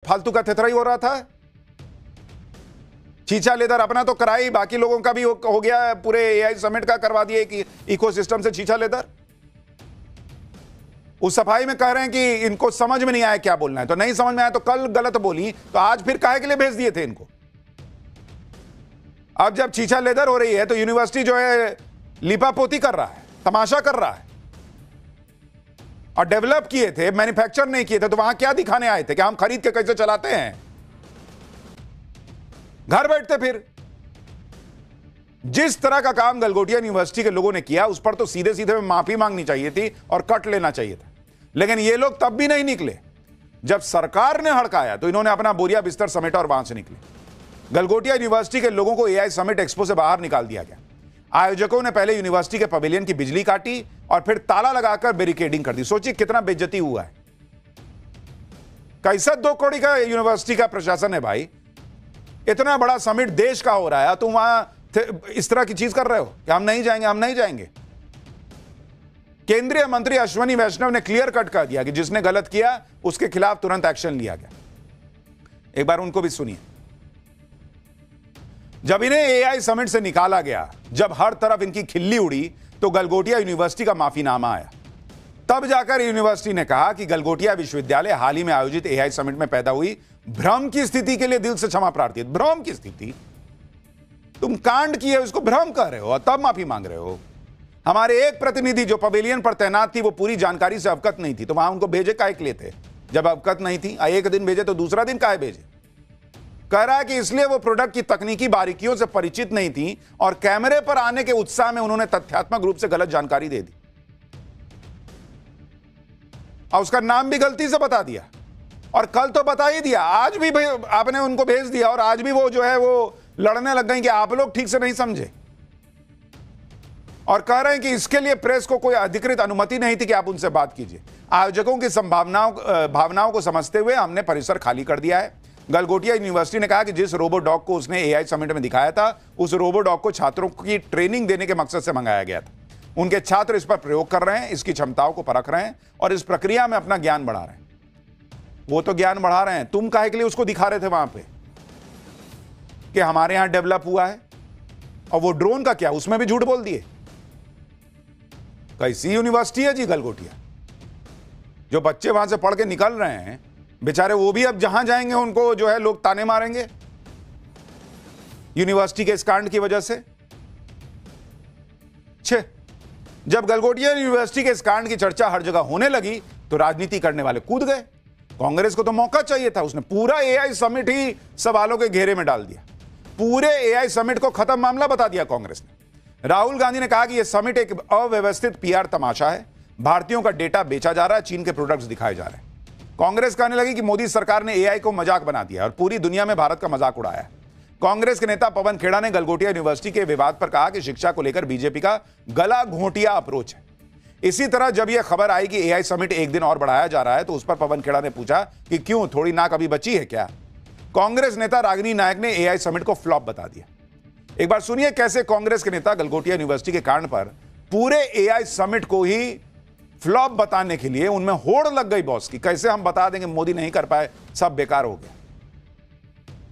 फालतू का थेथराई हो रहा था। छीछा लेदर अपना तो कराई, बाकी लोगों का भी हो गया, पूरे एआई समिट का करवा दिए कि इकोसिस्टम से छीछा लेदर। उस सफाई में कह रहे हैं कि इनको समझ में नहीं आया क्या बोलना है, तो नहीं समझ में आया तो कल गलत बोली, तो आज फिर काहे के लिए भेज दिए थे इनको। अब जब छीछा लेदर हो रही है तो यूनिवर्सिटी जो है लिपापोती कर रहा है, तमाशा कर रहा है। और डेवलप किए थे, मैन्युफैक्चर नहीं किए थे, तो वहां क्या दिखाने आए थे कि हम खरीद के कैसे चलाते हैं। घर बैठते फिर जिस तरह का काम गलगोटिया यूनिवर्सिटी के लोगों ने किया उस पर तो सीधे सीधे माफी मांगनी चाहिए थी और कट लेना चाहिए था। लेकिन ये लोग तब भी नहीं निकले। जब सरकार ने हड़काया तो इन्होंने अपना बोरिया बिस्तर समेटा और वहां से निकले। गलगोटिया यूनिवर्सिटी के लोगों को एआई समिट एक्सपो से बाहर निकाल दिया गया। आयोजकों ने पहले यूनिवर्सिटी के पवेलियन की बिजली काटी और फिर ताला लगाकर बैरिकेडिंग कर दी। सोचिए कितना बेइज्जती हुआ है। कैसा 2 करोड़ का यूनिवर्सिटी का प्रशासन है भाई। इतना बड़ा समिट देश का हो रहा है, तुम वहां इस तरह की चीज कर रहे हो कि हम नहीं जाएंगे, हम नहीं जाएंगे। केंद्रीय मंत्री अश्विनी वैष्णव ने क्लियर कट कर दिया कि जिसने गलत किया उसके खिलाफ तुरंत एक्शन लिया गया। एक बार उनको भी सुनिए। जब इन्हें एआई समिट से निकाला गया, जब हर तरफ इनकी खिल्ली उड़ी, तो गलगोटिया यूनिवर्सिटी का माफीनामा आया। तब जाकर यूनिवर्सिटी ने कहा कि गलगोटिया विश्वविद्यालय हाल ही में आयोजित एआई समिट में पैदा हुई भ्रम की स्थिति के लिए दिल से क्षमा प्रार्थी। भ्रम की स्थिति, तुम कांड किए उसको भ्रम कर रहे हो और तब माफी मांग रहे हो। हमारे एक प्रतिनिधि जो पवेलियन पर तैनात थी वो पूरी जानकारी से अवगत नहीं थी, तो वहां उनको भेजे काहे के लिए थे जब अवगत नहीं थी। एक दिन भेजे तो दूसरा दिन काहे भेजे। कह रहा है कि इसलिए वो प्रोडक्ट की तकनीकी बारीकियों से परिचित नहीं थी और कैमरे पर आने के उत्साह में उन्होंने तथ्यात्मक रूप से गलत जानकारी दे दी और उसका नाम भी गलती से बता दिया। और कल तो बता ही दिया, आज भी आपने उनको भेज दिया और आज भी वो जो है वो लड़ने लग गए कि आप लोग ठीक से नहीं समझे। और कह रहे हैं कि इसके लिए प्रेस को कोई अधिकृत अनुमति नहीं थी कि आप उनसे बात कीजिए। आयोजकों की भावनाओं को समझते हुए हमने परिसर खाली कर दिया है। गलगोटिया यूनिवर्सिटी ने कहा कि जिस रोबो डॉग को उसने एआई समिट में दिखाया था, उस रोबो डॉग को छात्रों की ट्रेनिंग देने के मकसद से मंगाया गया था। उनके छात्र इस पर प्रयोग कर रहे हैं, इसकी क्षमताओं को परख रहे हैं और इस प्रक्रिया में अपना ज्ञान बढ़ा रहे हैं। वो तो ज्ञान बढ़ा रहे हैं, तुम काहे के लिए उसको दिखा रहे थे वहां पे कि हमारे यहां डेवलप हुआ है। और वो ड्रोन का क्या, उसमें भी झूठ बोल दिए। कैसी यूनिवर्सिटी है जी गलगोटिया। जो बच्चे वहां से पढ़ के निकल रहे हैं बेचारे, वो भी अब जहां जाएंगे उनको जो है लोग ताने मारेंगे यूनिवर्सिटी के इस कांड की वजह से। जब गलगोटिया यूनिवर्सिटी के इस कांड की चर्चा हर जगह होने लगी तो राजनीति करने वाले कूद गए। कांग्रेस को तो मौका चाहिए था, उसने पूरा एआई समिट ही सवालों के घेरे में डाल दिया। पूरे एआई समिट को खत्म मामला बता दिया कांग्रेस ने। राहुल गांधी ने कहा कि यह समिट एक अव्यवस्थित पीआर तमाशा है, भारतीयों का डेटा बेचा जा रहा है, चीन के प्रोडक्ट्स दिखाए जा रहे हैं। कांग्रेस कहने लगी कि मोदी सरकार ने एआई को मजाक बना दिया और पूरी दुनिया में भारत का मजाक उड़ाया। कांग्रेस के नेता पवन खेड़ा ने गलगोटिया यूनिवर्सिटी के विवाद पर कहा कि शिक्षा को लेकर बीजेपी का गला घोंटिया अप्रोच है। इसी तरह जब यह खबर आई कि एआई समिट एक दिन और बढ़ाया जा रहा है तो उस पर पवन खेड़ा ने पूछा कि क्यों, थोड़ी नाक अभी बची है क्या। कांग्रेस नेता रागिनी नायक ने एआई समिट को फ्लॉप बता दिया। एक बार सुनिए कैसे कांग्रेस के नेता गलगोटिया यूनिवर्सिटी के कांड पर पूरे एआई समिट को ही फ्लॉप बताने के लिए उनमें होड़ लग गई बॉस की। कैसे हम बता देंगे मोदी नहीं कर पाए, सब बेकार हो गया।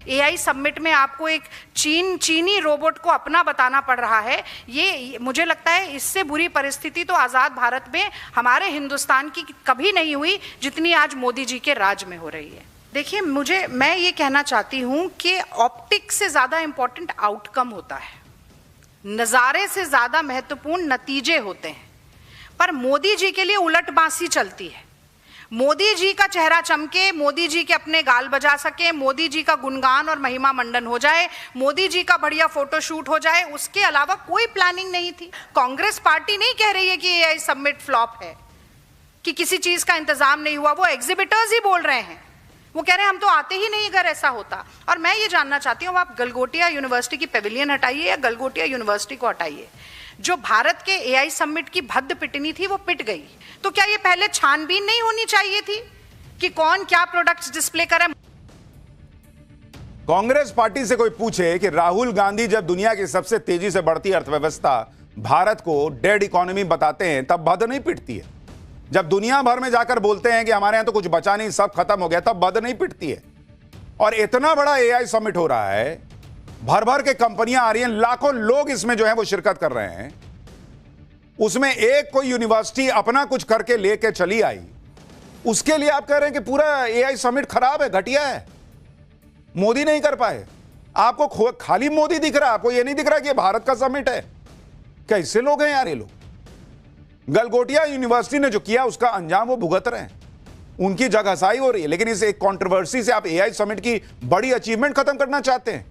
एआई समिट में आपको एक चीनी रोबोट को अपना बताना पड़ रहा है। ये मुझे लगता है इससे बुरी परिस्थिति तो आज़ाद भारत में हमारे हिंदुस्तान की कभी नहीं हुई जितनी आज मोदी जी के राज में हो रही है। देखिए, मैं ये कहना चाहती हूँ कि ऑप्टिक्स से ज़्यादा इम्पोर्टेंट आउटकम होता है, नज़ारे से ज़्यादा महत्वपूर्ण नतीजे होते हैं। पर मोदी जी के लिए उलट बांसी चलती है। मोदी जी का चेहरा चमके, मोदी जी के अपने गाल बजा सके, मोदी जी का गुणगान और महिमा मंडन हो जाए, मोदी जी का बढ़िया फोटोशूट हो जाए, उसके अलावा कोई प्लानिंग नहीं थी। कांग्रेस पार्टी नहीं कह रही है कि एआई समिट फ्लॉप है, कि किसी चीज का इंतजाम नहीं हुआ। वो एग्जिबिटर्स ही बोल रहे हैं, वो कह रहे हैं हम तो आते ही नहीं अगर ऐसा होता। और मैं ये जानना चाहती हूँ, आप गलगोटिया यूनिवर्सिटी की पेविलियन हटाइए या गलगोटिया यूनिवर्सिटी को हटाइए, जो भारत के एआई समिट की भद्द पिटनी थी वो पिट गई। तो क्या ये पहले छानबीन नहीं होनी चाहिए थी कि कौन क्या प्रोडक्ट्स डिस्प्ले करे? कांग्रेस पार्टी से कोई पूछे कि राहुल गांधी जब दुनिया की सबसे तेजी से बढ़ती अर्थव्यवस्था भारत को डेड इकोनॉमी बताते हैं तब भद्द नहीं पिटती है। जब दुनिया भर में जाकर बोलते हैं कि हमारे यहां तो कुछ बचा नहीं, सब खत्म हो गया, तब भद्द नहीं पिटती है। और इतना बड़ा एआई समिट हो रहा है, भर भर के कंपनियां आ रही हैं, लाखों लोग इसमें जो है वो शिरकत कर रहे हैं। उसमें एक कोई यूनिवर्सिटी अपना कुछ करके लेके चली आई, उसके लिए आप कह रहे हैं कि पूरा एआई समिट खराब है, घटिया है, मोदी नहीं कर पाए। आपको खाली मोदी दिख रहा है, आपको यह नहीं दिख रहा कि ये भारत का समिट है। कैसे लोग हैं यार ये लोग। गलगोटिया यूनिवर्सिटी ने जो किया उसका अंजाम वो भुगत रहे हैं, उनकी जगहसाई हो रही है। लेकिन इस एक कंट्रोवर्सी से आप एआई समिट की बड़ी अचीवमेंट खत्म करना चाहते हैं।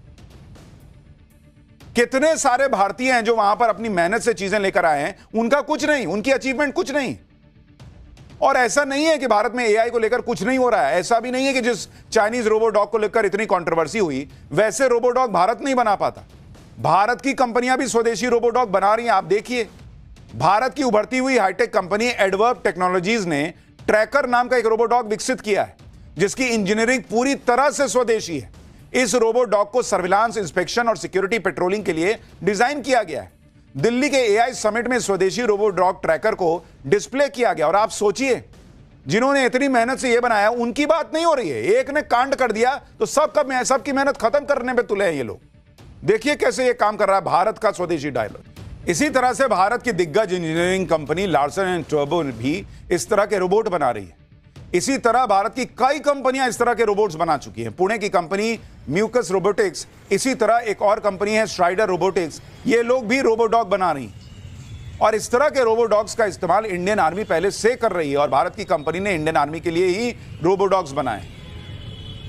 कितने सारे भारतीय हैं जो वहां पर अपनी मेहनत से चीजें लेकर आए हैं, उनका कुछ नहीं, उनकी अचीवमेंट कुछ नहीं। और ऐसा नहीं है कि भारत में एआई को लेकर कुछ नहीं हो रहा है। ऐसा भी नहीं है कि जिस चाइनीज रोबोडॉग को लेकर इतनी कंट्रोवर्सी हुई, वैसे रोबोडॉग भारत नहीं बना पाता। भारत की कंपनियां भी स्वदेशी रोबोडॉग बना रही हैं। आप देखिए, भारत की उभरती हुई हाईटेक कंपनी एडवर्ब टेक्नोलॉजीज ने ट्रैकर नाम का एक रोबोडॉग विकसित किया है, जिसकी इंजीनियरिंग पूरी तरह से स्वदेशी है। इस रोबोडॉग को सर्विलांस, इंस्पेक्शन और सिक्योरिटी पेट्रोलिंग के लिए डिजाइन किया गया है। दिल्ली के एआई समिट में स्वदेशी रोबोडॉग ट्रैकर को डिस्प्ले किया गया। और आप सोचिए, जिन्होंने इतनी मेहनत से यह बनाया, उनकी बात नहीं हो रही है। एक ने कांड कर दिया तो सबकी मेहनत खत्म करने पे तुले हैं ये लोग। देखिए कैसे ये काम कर रहा है भारत का स्वदेशी डायलॉग। इसी तरह से भारत की दिग्गज engineering company Larsen and turbo भी इस तरह के रोबोट बना रही है। इसी तरह भारत की कई कंपनियां इस तरह के रोबोट्स बना चुकी हैं। पुणे की कंपनी म्यूकस रोबोटिक्स, इसी तरह एक और कंपनी है स्ट्राइडर रोबोटिक्स, ये लोग भी रोबोडॉग बना रही हैं। और इस तरह के रोबोडॉग्स का इस्तेमाल इंडियन आर्मी पहले से कर रही है, और भारत की कंपनी ने इंडियन आर्मी के लिए ही रोबोडॉग्स बनाए।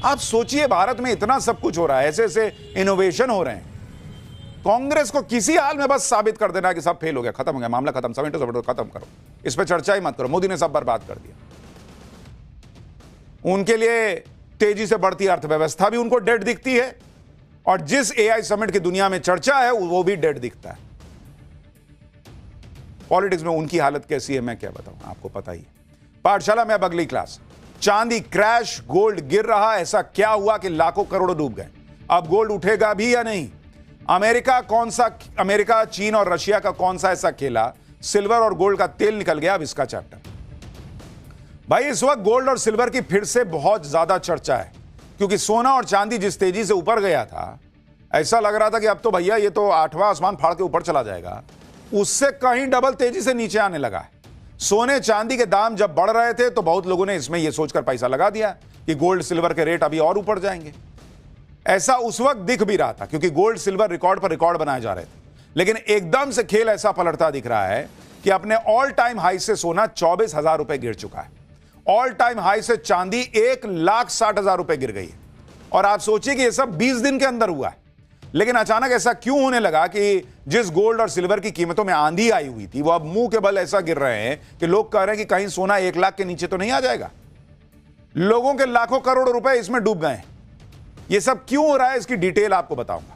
आप सोचिए, भारत में इतना सब कुछ हो रहा है, ऐसे ऐसे इनोवेशन हो रहे हैं। कांग्रेस को किसी हाल में बस साबित कर देना कि सब फेल हो गया, खत्म हो गया, मामला खत्म, समेटो समेटो, खत्म करो, इस पर चर्चा ही मत करो, मोदी ने सब बर्बाद कर दिया। उनके लिए तेजी से बढ़ती अर्थव्यवस्था भी उनको डेड दिखती है, और जिस एआई समिट की दुनिया में चर्चा है वो भी डेड दिखता है। पॉलिटिक्स में उनकी हालत कैसी है मैं क्या बताऊं, आपको पता ही है। पाठशाला में अब अगली क्लास। चांदी क्रैश, गोल्ड गिर रहा, ऐसा क्या हुआ कि लाखों करोड़ों डूब गए? अब गोल्ड उठेगा भी या नहीं? अमेरिका, चीन और रशिया का कौन सा ऐसा खेला, सिल्वर और गोल्ड का तेल निकल गया? अब इसका चैप्टर। भाई इस वक्त गोल्ड और सिल्वर की फिर से बहुत ज्यादा चर्चा है, क्योंकि सोना और चांदी जिस तेजी से ऊपर गया था, ऐसा लग रहा था कि अब तो भैया ये तो 8वां आसमान फाड़ के ऊपर चला जाएगा, उससे कहीं डबल तेजी से नीचे आने लगा है। सोने चांदी के दाम जब बढ़ रहे थे तो बहुत लोगों ने इसमें यह सोचकर पैसा लगा दिया कि गोल्ड सिल्वर के रेट अभी और ऊपर जाएंगे। ऐसा उस वक्त दिख भी रहा था, क्योंकि गोल्ड सिल्वर रिकॉर्ड पर रिकॉर्ड बनाए जा रहे थे। लेकिन एकदम से खेल ऐसा पलटता दिख रहा है कि अपने ऑल टाइम हाई से सोना 24,000 रुपए गिर चुका है। ऑल टाइम हाई से चांदी 1,60,000 रुपए गिर गई है। और आप सोचिए कि यह सब 20 दिन के अंदर हुआ है। लेकिन अचानक ऐसा क्यों होने लगा कि जिस गोल्ड और सिल्वर की कीमतों में आंधी आई हुई थी, वो अब मुंह के बल ऐसा गिर रहे हैं कि लोग कह रहे हैं कि कहीं सोना 1 लाख के नीचे तो नहीं आ जाएगा। लोगों के लाखों करोड़ रुपए इसमें डूब गए हैं। यह सब क्यों हो रहा है, इसकी डिटेल आपको बताऊंगा।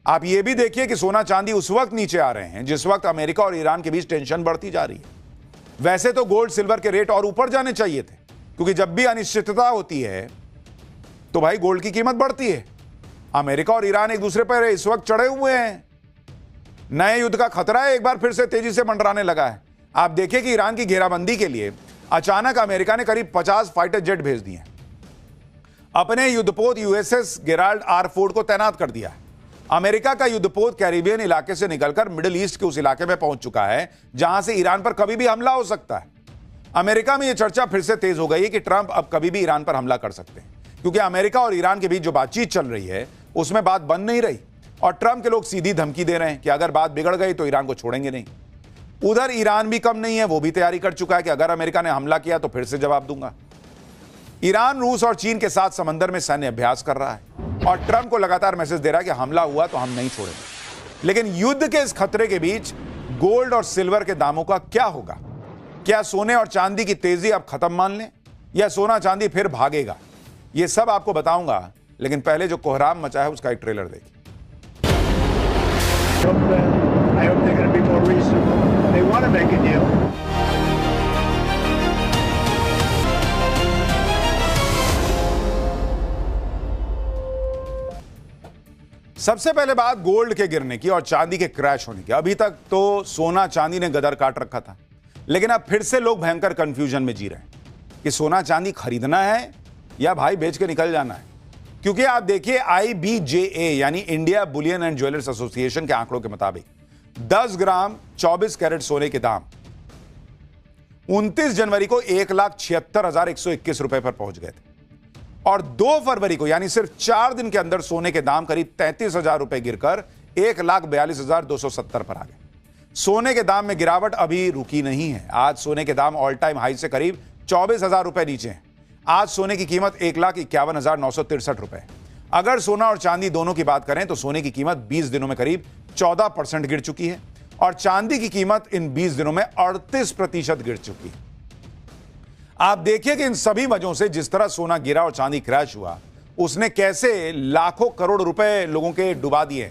आप यह भी देखिए कि सोना चांदी उस वक्त नीचे आ रहे हैं जिस वक्त अमेरिका और ईरान के बीच टेंशन बढ़ती जा रही है। वैसे तो गोल्ड सिल्वर के रेट और ऊपर जाने चाहिए थे, क्योंकि जब भी अनिश्चितता होती है तो भाई गोल्ड की कीमत बढ़ती है। अमेरिका और ईरान एक दूसरे पर इस वक्त चढ़े हुए हैं, नए युद्ध का खतरा है, एक बार फिर से तेजी से मंडराने लगा है। आप देखिए कि ईरान की घेराबंदी के लिए अचानक अमेरिका ने करीब 50 फाइटर जेट भेज दिए, अपने युद्धपोत यूएसएस गेराल्ड आर फोर्ड को तैनात कर दिया। अमेरिका का युद्धपोत कैरिबियन इलाके से निकलकर मिडिल ईस्ट के उस इलाके में पहुंच चुका है जहां से ईरान पर कभी भी हमला हो सकता है। अमेरिका में यह चर्चा फिर से तेज हो गई है कि ट्रंप अब कभी भी ईरान पर हमला कर सकते हैं, क्योंकि अमेरिका और ईरान के बीच जो बातचीत चल रही है उसमें बात बन नहीं रही, और ट्रंप के लोग सीधी धमकी दे रहे हैं कि अगर बात बिगड़ गई तो ईरान को छोड़ेंगे नहीं। उधर ईरान भी कम नहीं है, वो भी तैयारी कर चुका है कि अगर अमेरिका ने हमला किया तो फिर से जवाब दूंगा। ईरान रूस और चीन के साथ समंदर में सैन्य अभ्यास कर रहा है, और ट्रंप को लगातार मैसेज दे रहा है कि हमला हुआ तो हम नहीं छोड़ेंगे। लेकिन युद्ध के इस खतरे के बीच गोल्ड और सिल्वर के दामों का क्या होगा? क्या सोने और चांदी की तेजी अब खत्म मान लें, या सोना चांदी फिर भागेगा? यह सब आपको बताऊंगा, लेकिन पहले जो कोहराम मचा है उसका एक ट्रेलर देखिए। सबसे पहले बात गोल्ड के गिरने की और चांदी के क्रैश होने की। अभी तक तो सोना चांदी ने गदर काट रखा था, लेकिन अब फिर से लोग भयंकर कंफ्यूजन में जी रहे हैं कि सोना चांदी खरीदना है या भाई बेच के निकल जाना है। क्योंकि आप देखिए IBJA यानी India Boolean and jewellers association के आंकड़ों के मुताबिक 10 ग्राम 24 कैरेट सोने के दाम 29 जनवरी को 1,76,121 रुपए पर पहुंच गए थे और 2 फरवरी को यानी सिर्फ 4 दिन के अंदर सोने के दाम करीब 33,000 रुपए गिरकर 1,42,270 पर आ गए। सोने के दाम में गिरावट अभी रुकी नहीं है। आज सोने के दाम ऑल टाइम हाई से करीब 24,000 रुपए नीचे हैं। आज सोने की कीमत 1,51,963 रुपए। अगर सोना और चांदी दोनों की बात करें तो सोने की कीमत 20 दिनों में करीब 14% गिर चुकी है और चांदी की कीमत इन 20 दिनों में 38% गिर चुकी है। आप देखिए कि इन सभी वजहों से जिस तरह सोना गिरा और चांदी क्रैश हुआ, उसने कैसे लाखों करोड़ रुपए लोगों के डुबा दिए।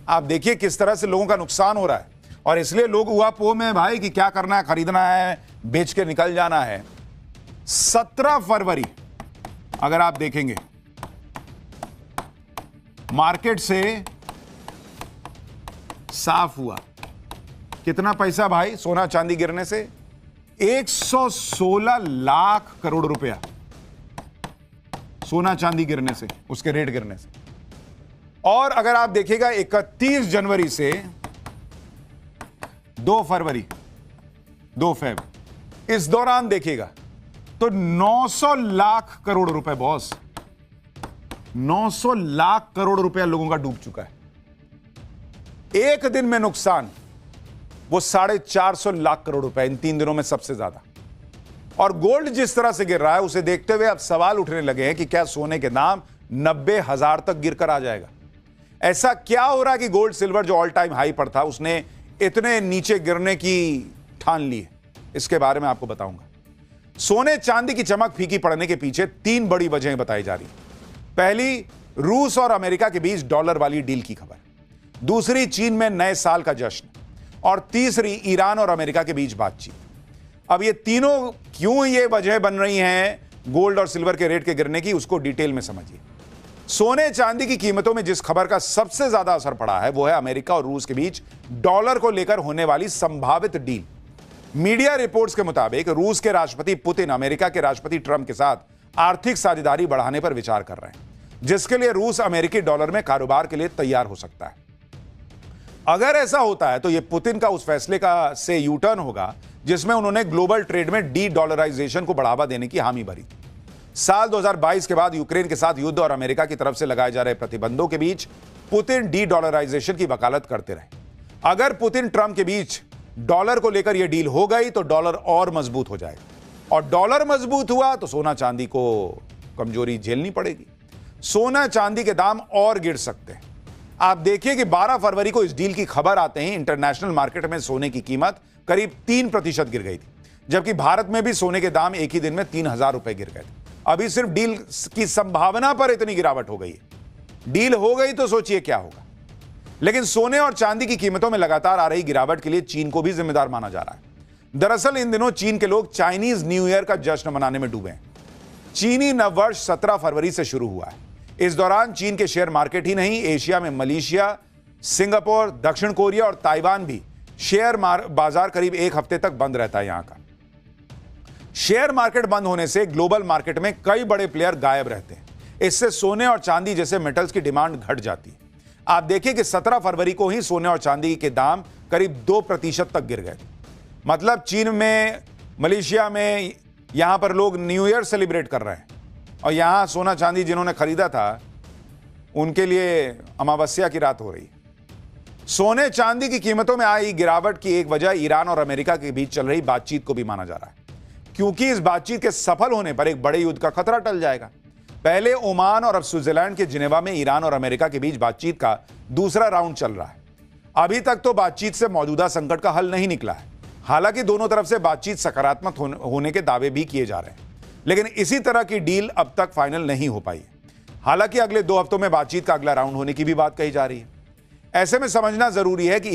आप देखिए किस तरह से लोगों का नुकसान हो रहा है और इसलिए लोग उहापोह में भाई कि क्या करना है, खरीदना है, बेच के निकल जाना है। 17 फरवरी अगर आप देखेंगे मार्केट से साफ हुआ कितना पैसा भाई सोना चांदी गिरने से 116 लाख करोड़ रुपया सोना चांदी गिरने से, उसके रेट गिरने से। और अगर आप देखिएगा 31 जनवरी से 2 फरवरी 2 फेब इस दौरान देखिएगा तो 900 लाख करोड़ रुपए बॉस, 900 लाख करोड़ रुपया लोगों का डूब चुका है। एक दिन में नुकसान वो 450 लाख करोड़ रुपए इन 3 दिनों में सबसे ज्यादा। और गोल्ड जिस तरह से गिर रहा है उसे देखते हुए अब सवाल उठने लगे हैं कि क्या सोने के दाम 90,000 तक गिरकर आ जाएगा। ऐसा क्या हो रहा है कि गोल्ड सिल्वर जो ऑल टाइम हाई पर था उसने इतने नीचे गिरने की ठान ली है, इसके बारे में आपको बताऊंगा। सोने चांदी की चमक फीकी पड़ने के पीछे 3 बड़ी वजहें बताई जा रही हैं। पहली, रूस और अमेरिका के बीच डॉलर वाली डील की खबर। दूसरी, चीन में नए साल का जश्न। और तीसरी, ईरान और अमेरिका के बीच बातचीत। अब ये तीनों क्यों ये वजह बन रही हैं गोल्ड और सिल्वर के रेट के गिरने की, उसको डिटेल में समझिए। सोने चांदी की कीमतों में जिस खबर का सबसे ज्यादा असर पड़ा है वो है अमेरिका और रूस के बीच डॉलर को लेकर होने वाली संभावित डील। मीडिया रिपोर्ट्स के मुताबिक रूस के राष्ट्रपति पुतिन अमेरिका के राष्ट्रपति ट्रंप के साथ आर्थिक साझेदारी बढ़ाने पर विचार कर रहे हैं, जिसके लिए रूस अमेरिकी डॉलर में कारोबार के लिए तैयार हो सकता है। अगर ऐसा होता है तो यह पुतिन का उस फैसले का से यू टर्न होगा जिसमें उन्होंने ग्लोबल ट्रेड में डी डॉलराइजेशन को बढ़ावा देने की हामी भरी थी। साल 2022 के बाद यूक्रेन के साथ युद्ध और अमेरिका की तरफ से लगाए जा रहे प्रतिबंधों के बीच पुतिन डी डॉलराइजेशन की वकालत करते रहे। अगर पुतिन ट्रंप के बीच डॉलर को लेकर यह डील हो गई तो डॉलर और मजबूत हो जाएगा और डॉलर मजबूत हुआ तो सोना चांदी को कमजोरी झेलनी पड़ेगी। सोना चांदी के दाम और गिर सकते हैं। आप देखिए कि 12 फरवरी को इस डील की खबर आते ही इंटरनेशनल मार्केट में सोने की कीमत करीब 3% गिर गई थी, जबकि भारत में भी सोने के दाम एक ही दिन में 3,000 रुपए गिर गए थे। अभी सिर्फ डील की संभावना पर इतनी गिरावट हो गई है। डील हो गई तो सोचिए क्या होगा। लेकिन सोने और चांदी की कीमतों में लगातार आ रही गिरावट के लिए चीन को भी जिम्मेदार माना जा रहा है। दरअसल इन दिनों चीन के लोग चाइनीज न्यू ईयर का जश्न मनाने में डूबे हैं। चीनी नववर्ष 17 फरवरी से शुरू हुआ है। इस दौरान चीन के शेयर मार्केट ही नहीं, एशिया में मलेशिया, सिंगापुर, दक्षिण कोरिया और ताइवान भी शेयर बाजार करीब 1 हफ्ते तक बंद रहता है। यहां का शेयर मार्केट बंद होने से ग्लोबल मार्केट में कई बड़े प्लेयर गायब रहते हैं। इससे सोने और चांदी जैसे मेटल्स की डिमांड घट जाती है। आप देखिए कि 17 फरवरी को ही सोने और चांदी के दाम करीब 2% तक गिर गए। मतलब चीन में, मलेशिया में यहां पर लोग न्यू ईयर सेलिब्रेट कर रहे हैं और यहां सोना चांदी जिन्होंने खरीदा था उनके लिए अमावस्या की रात हो रही है। सोने चांदी की कीमतों में आई गिरावट की एक वजह ईरान और अमेरिका के बीच चल रही बातचीत को भी माना जा रहा है, क्योंकि इस बातचीत के सफल होने पर एक बड़े युद्ध का खतरा टल जाएगा। पहले ओमान और अब स्विट्जरलैंड के जिनेवा में ईरान और अमेरिका के बीच बातचीत का दूसरा राउंड चल रहा है। अभी तक तो बातचीत से मौजूदा संकट का हल नहीं निकला है। हालांकि दोनों तरफ से बातचीत सकारात्मक होने के दावे भी किए जा रहे हैं, लेकिन इसी तरह की डील अब तक फाइनल नहीं हो पाई है। हालांकि अगले 2 हफ्तों में बातचीत का अगला राउंड होने की भी बात कही जा रही है। ऐसे में समझना जरूरी है कि